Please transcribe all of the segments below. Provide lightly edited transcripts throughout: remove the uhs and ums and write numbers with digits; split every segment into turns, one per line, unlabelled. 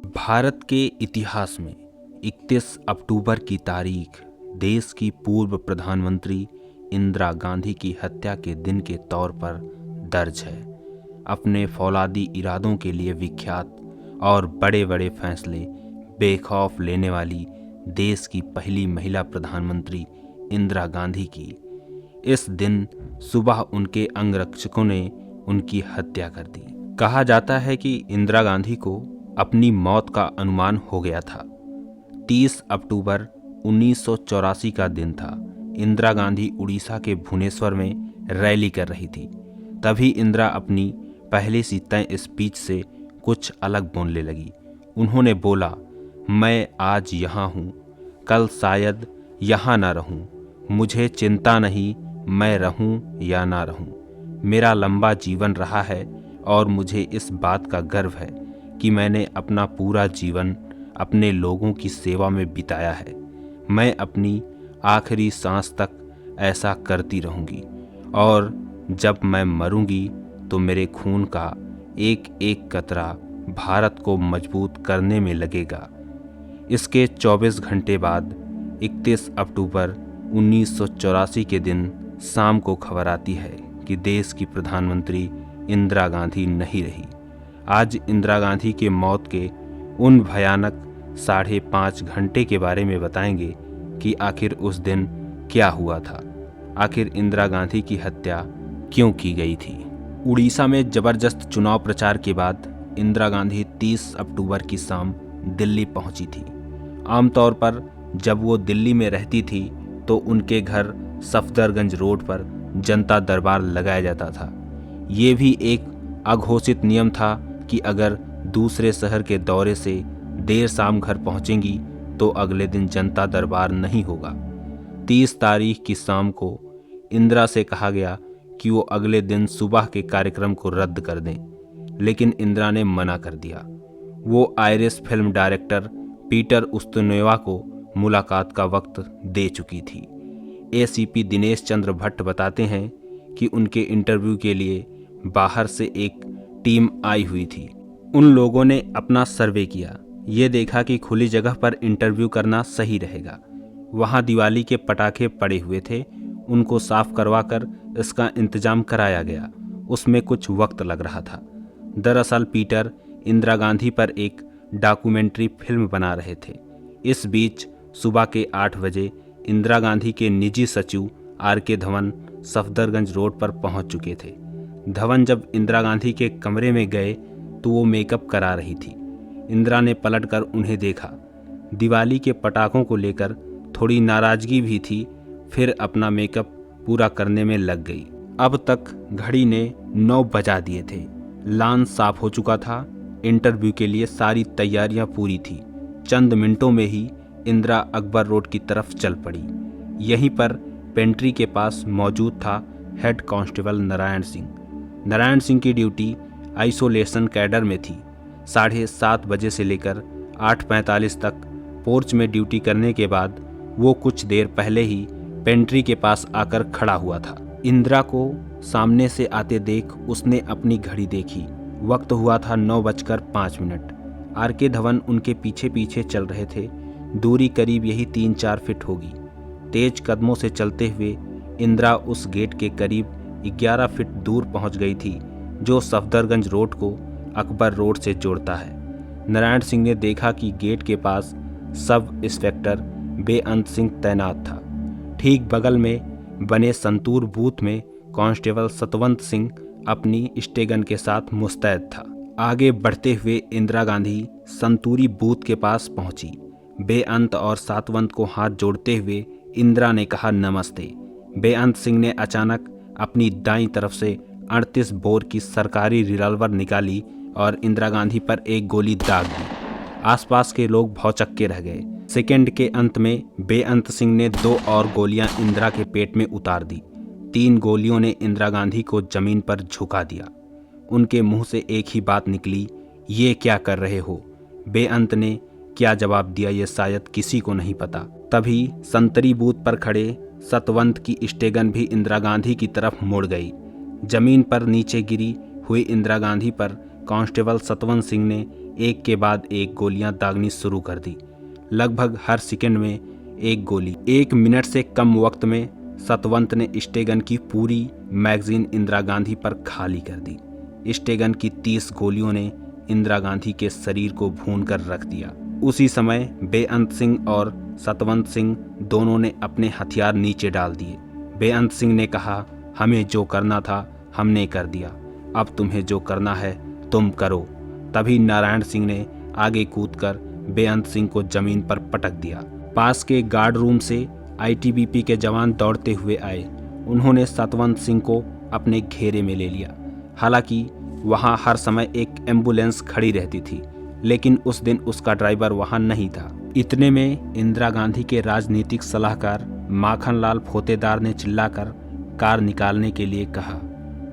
भारत के इतिहास में 31 अक्टूबर की तारीख देश की पूर्व प्रधानमंत्री इंदिरा गांधी की हत्या के दिन के तौर पर दर्ज है। अपने फौलादी इरादों के लिए विख्यात और बड़े बड़े फैसले बेखौफ लेने वाली देश की पहली महिला प्रधानमंत्री इंदिरा गांधी की इस दिन सुबह उनके अंगरक्षकों ने उनकी हत्या कर दी। कहा जाता है कि इंदिरा गांधी को अपनी मौत का अनुमान हो गया था। 30 अक्टूबर 1984 का दिन था। इंदिरा गांधी उड़ीसा के भुवनेश्वर में रैली कर रही थी। तभी इंदिरा अपनी पहले सी तय स्पीच से कुछ अलग बोलने लगी। उन्होंने बोला, मैं आज यहाँ हूँ, कल शायद यहाँ ना रहूँ। मुझे चिंता नहीं मैं रहूँ या ना रहूँ। मेरा लंबा जीवन रहा है और मुझे इस बात का गर्व है कि मैंने अपना पूरा जीवन अपने लोगों की सेवा में बिताया है। मैं अपनी आखिरी सांस तक ऐसा करती रहूँगी और जब मैं मरूंगी तो मेरे खून का एक एक कतरा भारत को मजबूत करने में लगेगा। इसके 24 घंटे बाद 31 अक्टूबर 1984 के दिन शाम को खबर आती है कि देश की प्रधानमंत्री इंदिरा गांधी नहीं रही। आज इंदिरा गांधी के मौत के उन भयानक 5.5 घंटे के बारे में बताएंगे कि आखिर उस दिन क्या हुआ था, आखिर इंदिरा गांधी की हत्या क्यों की गई थी। उड़ीसा में जबरदस्त चुनाव प्रचार के बाद इंदिरा गांधी 30 अक्टूबर की शाम दिल्ली पहुंची थी। आमतौर पर जब वो दिल्ली में रहती थी तो उनके घर सफदरगंज रोड पर जनता दरबार लगाया जाता था। ये भी एक अघोषित नियम था कि अगर दूसरे शहर के दौरे से देर शाम घर पहुंचेंगी तो अगले दिन जनता दरबार नहीं होगा। 30 तारीख की शाम को इंदिरा से कहा गया कि वो अगले दिन सुबह के कार्यक्रम को रद्द कर दें, लेकिन इंदिरा ने मना कर दिया। वो आयरिश फिल्म डायरेक्टर पीटर उस्तनोवा को मुलाकात का वक्त दे चुकी थी। एसीपी दिनेश चंद्र भट्ट बताते हैं कि उनके इंटरव्यू के लिए बाहर से एक टीम आई हुई थी। उन लोगों ने अपना सर्वे किया, ये देखा कि खुली जगह पर इंटरव्यू करना सही रहेगा। वहाँ दिवाली के पटाखे पड़े हुए थे, उनको साफ करवा कर इसका इंतजाम कराया गया। उसमें कुछ वक्त लग रहा था। दरअसल पीटर इंदिरा गांधी पर एक डॉक्यूमेंट्री फिल्म बना रहे थे। इस बीच सुबह के 8 बजे इंदिरा गांधी के निजी सचिव आर.के. धवन सफदरगंज रोड पर पहुंच चुके थे। धवन जब इंदिरा गांधी के कमरे में गए तो वो मेकअप करा रही थी। इंदिरा ने पलटकर उन्हें देखा। दिवाली के पटाखों को लेकर थोड़ी नाराजगी भी थी, फिर अपना मेकअप पूरा करने में लग गई। अब तक घड़ी ने 9 बजा दिए थे। लॉन साफ हो चुका था। इंटरव्यू के लिए सारी तैयारियां पूरी थी। चंद मिनटों में ही इंदिरा अकबर रोड की तरफ चल पड़ी। यहीं पर पेंट्री के पास मौजूद था हेड कांस्टेबल नारायण सिंह। नारायण सिंह की ड्यूटी आइसोलेशन कैडर में थी। 7:30 बजे से लेकर 8:45 तक पोर्च में ड्यूटी करने के बाद वो कुछ देर पहले ही पेंट्री के पास आकर खड़ा हुआ था। इंदिरा को सामने से आते देख उसने अपनी घड़ी देखी। वक्त हुआ था 9:05। आर.के. धवन उनके पीछे पीछे चल रहे थे। दूरी करीब यही 3-4 फीट होगी। तेज कदमों से चलते हुए इंदिरा उस गेट के करीब 11 फीट दूर पहुंच गई थी जो सफदरगंज रोड को अकबर रोड से जोड़ता है। नारायण सिंह ने देखा कि गेट के पास सब इंस्पेक्टर बेअंत सिंह तैनात था। ठीक बगल में बने संतूर बूथ में कांस्टेबल सतवंत सिंह अपनी स्टेगन के साथ मुस्तैद था। आगे बढ़ते हुए इंदिरा गांधी संतूरी बूथ के पास पहुंची। बेअंत और सातवंत को हाथ जोड़ते हुए इंदिरा ने कहा, नमस्ते। बेअंत सिंह ने अचानक अपनी दाईं तरफ से 38 बोर की सरकारी रिवॉल्वर निकाली और इंदिरा गांधी पर एक गोली दाग दी। आसपास के लोग भौचक्के रह गए। सेकंड के अंत में बेअंत सिंह ने 2 और गोलियां इंदिरा के पेट में उतार दी। 3 गोलियों ने इंदिरा गांधी को जमीन पर झुका दिया। उनके मुंह से एक ही बात निकली, ये क्या कर रहे हो। बेअंत ने क्या जवाब दिया ये शायद किसी को नहीं पता। तभी संतरी बूथ पर खड़े सतवंत की स्टेगन भी इंदिरा गांधी की तरफ मुड़ गई। जमीन पर नीचे गिरी हुई इंदिरा गांधी पर कांस्टेबल सतवंत सिंह ने एक के बाद एक गोलियां दागनी शुरू कर दी। लगभग हर सेकंड में एक गोली। 1 मिनट से कम वक्त में सतवंत ने स्टेगन की पूरी मैगजीन इंदिरा गांधी पर खाली कर दी। स्टेगन की 30 गोलियों ने इंदिरा गांधी के शरीर को भून कर रख दिया। उसी समय बेअंत सिंह और सतवंत सिंह दोनों ने अपने हथियार नीचे डाल दिए। बेअंत सिंह ने कहा, हमें जो करना था हमने कर दिया, अब तुम्हें जो करना है तुम करो। तभी नारायण सिंह ने आगे कूदकर बेअंत सिंह को जमीन पर पटक दिया। पास के गार्ड रूम से आईटीबीपी के जवान दौड़ते हुए आए। उन्होंने सतवंत सिंह को अपने घेरे में ले लिया। हालांकि वहां हर समय एक एम्बुलेंस खड़ी रहती थी, लेकिन उस दिन उसका ड्राइवर वहां नहीं था। इतने में इंदिरा गांधी के राजनीतिक सलाहकार माखनलाल फोतेदार ने चिल्लाकर कार निकालने के लिए कहा।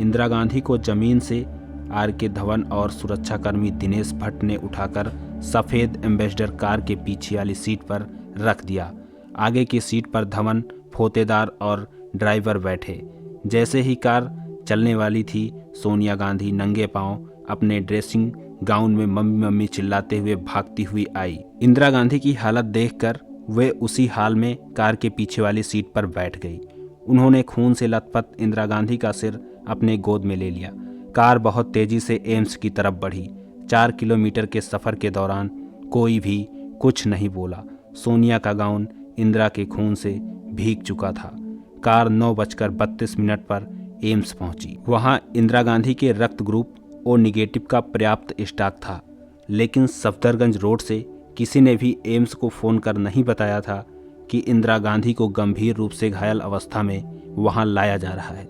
इंदिरा गांधी को जमीन से आर.के. धवन और सुरक्षाकर्मी दिनेश भट्ट ने उठाकर सफ़ेद एम्बेसडर कार के पीछे वाली सीट पर रख दिया। आगे की सीट पर धवन, फोतेदार और ड्राइवर बैठे। जैसे ही कार चलने वाली थी, सोनिया गांधी नंगे पांव अपने ड्रेसिंग गाउन में मम्मी मम्मी चिल्लाते हुए भागती हुई आई। इंदिरा गांधी की हालत देखकर वे उसी हाल में कार के पीछे वाली सीट पर बैठ गई। उन्होंने खून से लथपथ इंदिरा गांधी का सिर अपने गोद में ले लिया। कार बहुत तेजी से एम्स की तरफ बढ़ी। 4 किलोमीटर के सफर के दौरान कोई भी कुछ नहीं बोला। सोनिया का गाउन इंदिरा के खून से भीग चुका था। कार 9:32 पर एम्स पहुंची। वहां इंदिरा गांधी के रक्त ग्रुप ओ निगेटिव का पर्याप्त स्टॉक था, लेकिन सफदरगंज रोड से किसी ने भी एम्स को फ़ोन कर नहीं बताया था कि इंदिरा गांधी को गंभीर रूप से घायल अवस्था में वहां लाया जा रहा है।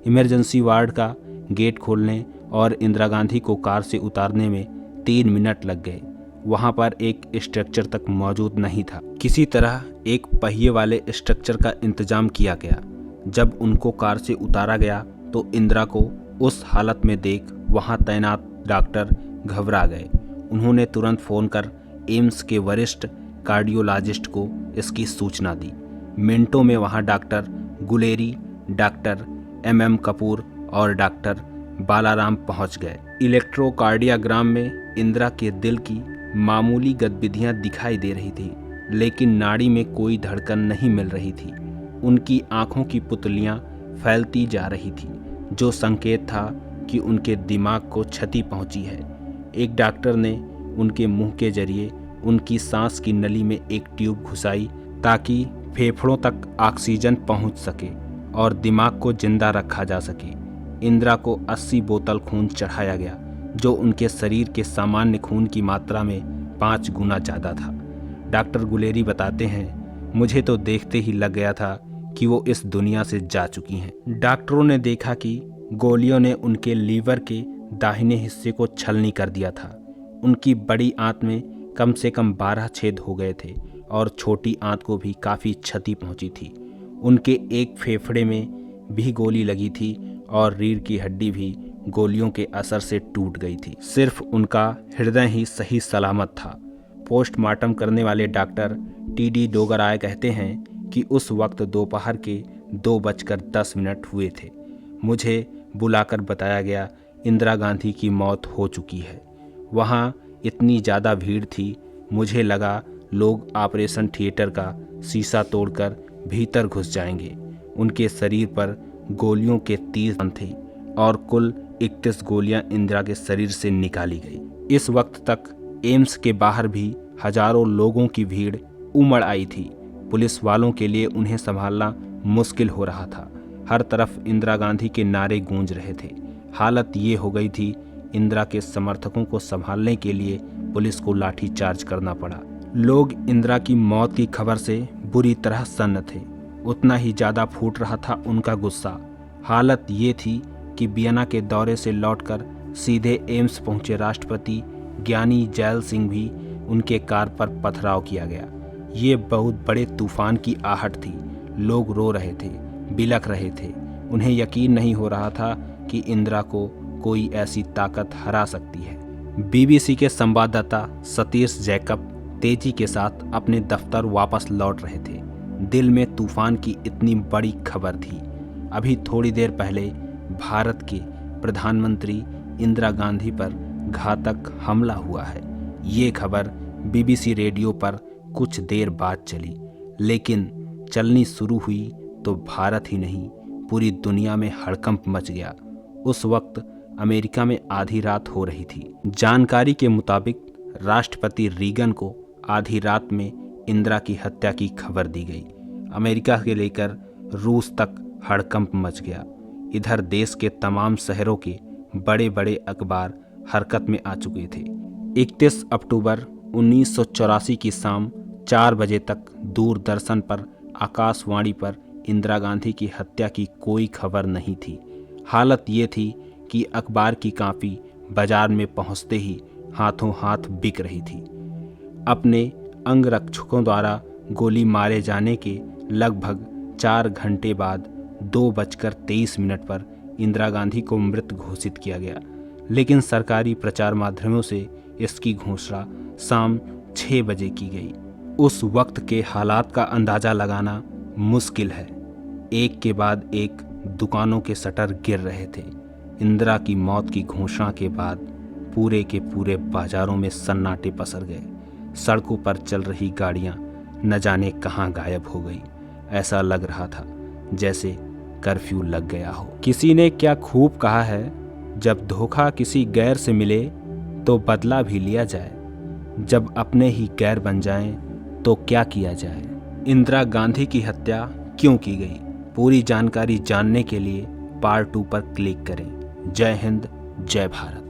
इमरजेंसी वार्ड का गेट खोलने और इंदिरा गांधी को कार से उतारने में 3 मिनट लग गए। वहां पर एक स्ट्रक्चर तक मौजूद नहीं था। किसी तरह एक पहिए वाले स्ट्रक्चर का इंतजाम किया गया। जब उनको कार से उतारा गया तो इंदिरा को उस हालत में देख वहां तैनात डॉक्टर घबरा गए। उन्होंने तुरंत फ़ोन कर एम्स के वरिष्ठ कार्डियोलॉजिस्ट को इसकी सूचना दी। मिनटों में वहां doctor Guleri, doctor MM Kapoor और डॉक्टर बालाराम पहुंच गए। इलेक्ट्रोकार्डियोग्राम में इंदिरा के दिल की मामूली गतिविधियां दिखाई दे रही थी, लेकिन नाड़ी में कोई धड़कन नहीं मिल रही थी। उनकी आंखों की पुतलियां फैलती जा रही थी, जो संकेत था कि उनके दिमाग को क्षति पहुंची है। एक डॉक्टर ने उनके मुंह के जरिए उनकी सांस की नली में एक ट्यूब घुसाई ताकि फेफड़ों तक ऑक्सीजन पहुंच सके और दिमाग को जिंदा रखा जा सके। इंदिरा को 80 बोतल खून चढ़ाया गया, जो उनके शरीर के सामान्य खून की मात्रा में 5 गुना ज़्यादा था। डॉक्टर गुलेरी बताते हैं, मुझे तो देखते ही लग गया था कि वो इस दुनिया से जा चुकी हैं। डॉक्टरों ने देखा कि गोलियों ने उनके लीवर के दाहिने हिस्से को छलनी कर दिया था। उनकी बड़ी आंत में कम से कम 12 छेद हो गए थे और छोटी आंत को भी काफ़ी क्षति पहुंची थी। उनके एक फेफड़े में भी गोली लगी थी और रीढ़ की हड्डी भी गोलियों के असर से टूट गई थी। सिर्फ उनका हृदय ही सही सलामत था। पोस्टमार्टम करने वाले डॉक्टर TD डोगराय कहते हैं कि उस वक्त दोपहर के 2:10 हुए थे। मुझे बुलाकर बताया गया इंदिरा गांधी की मौत हो चुकी है। वहाँ इतनी ज़्यादा भीड़ थी, मुझे लगा लोग ऑपरेशन थिएटर का शीशा तोड़कर भीतर घुस जाएंगे। उनके शरीर पर गोलियों के 30 थे और कुल 31 गोलियां इंदिरा के शरीर से निकाली गई। इस वक्त तक एम्स के बाहर भी हजारों लोगों की भीड़ उमड़ आई थी। पुलिस वालों के लिए उन्हें संभालना मुश्किल हो रहा था। हर तरफ इंदिरा गांधी के नारे गूंज रहे थे। हालत ये हो गई थी, इंदिरा के समर्थकों को संभालने के लिए पुलिस को लाठीचार्ज करना पड़ा। लोग इंदिरा की मौत की खबर से बुरी तरह सन्न थे। उतना ही ज़्यादा फूट रहा था उनका गुस्सा। हालत ये थी कि वियना के दौरे से लौटकर सीधे एम्स पहुंचे राष्ट्रपति ज्ञानी जैल सिंह भी उनके कार पर पथराव किया गया। ये बहुत बड़े तूफान की आहट थी। लोग रो रहे थे, बिलख रहे थे। उन्हें यकीन नहीं हो रहा था कि इंदिरा को कोई ऐसी ताकत हरा सकती है। BBC के संवाददाता सतीश जैकब तेजी के साथ अपने दफ्तर वापस लौट रहे थे। दिल में तूफान की इतनी बड़ी खबर थी। अभी थोड़ी देर पहले भारत के प्रधानमंत्री इंदिरा गांधी पर घातक हमला हुआ है। ये खबर BBC रेडियो पर कुछ देर बाद चली, लेकिन चलनी शुरू हुई तो भारत ही नहीं पूरी दुनिया में हड़कंप मच गया। उस वक्त अमेरिका में आधी रात हो रही थी। जानकारी के मुताबिक राष्ट्रपति रीगन को आधी रात में इंदिरा की हत्या की खबर दी गई। अमेरिका के लेकर रूस तक हड़कंप मच गया। इधर देश के तमाम शहरों के बड़े बड़े अखबार हरकत में आ चुके थे। 31 अक्टूबर 1984 की शाम 4 बजे तक दूरदर्शन पर आकाशवाणी पर इंदिरा गांधी की हत्या की कोई खबर नहीं थी। हालत ये थी कि अखबार की कॉपी बाजार में पहुंचते ही हाथों हाथ बिक रही थी। अपने अंगरक्षकों द्वारा गोली मारे जाने के लगभग 4 घंटे बाद 2:23 पर इंदिरा गांधी को मृत घोषित किया गया, लेकिन सरकारी प्रचार माध्यमों से इसकी घोषणा शाम 6 बजे की गई। उस वक्त के हालात का अंदाज़ा लगाना मुश्किल है। एक के बाद एक दुकानों के शटर गिर रहे थे। इंदिरा की मौत की घोषणा के बाद पूरे के पूरे बाजारों में सन्नाटे पसर गए। सड़कों पर चल रही गाड़ियां न जाने कहां गायब हो गई। ऐसा लग रहा था जैसे कर्फ्यू लग गया हो। किसी ने क्या खूब कहा है, जब धोखा किसी गैर से मिले तो बदला भी लिया जाए, जब अपने ही गैर बन जाएं तो क्या किया जाए। इंदिरा गांधी की हत्या क्यों की गई, पूरी जानकारी जानने के लिए पार्ट 2 पर क्लिक करें। जय हिंद, जय भारत।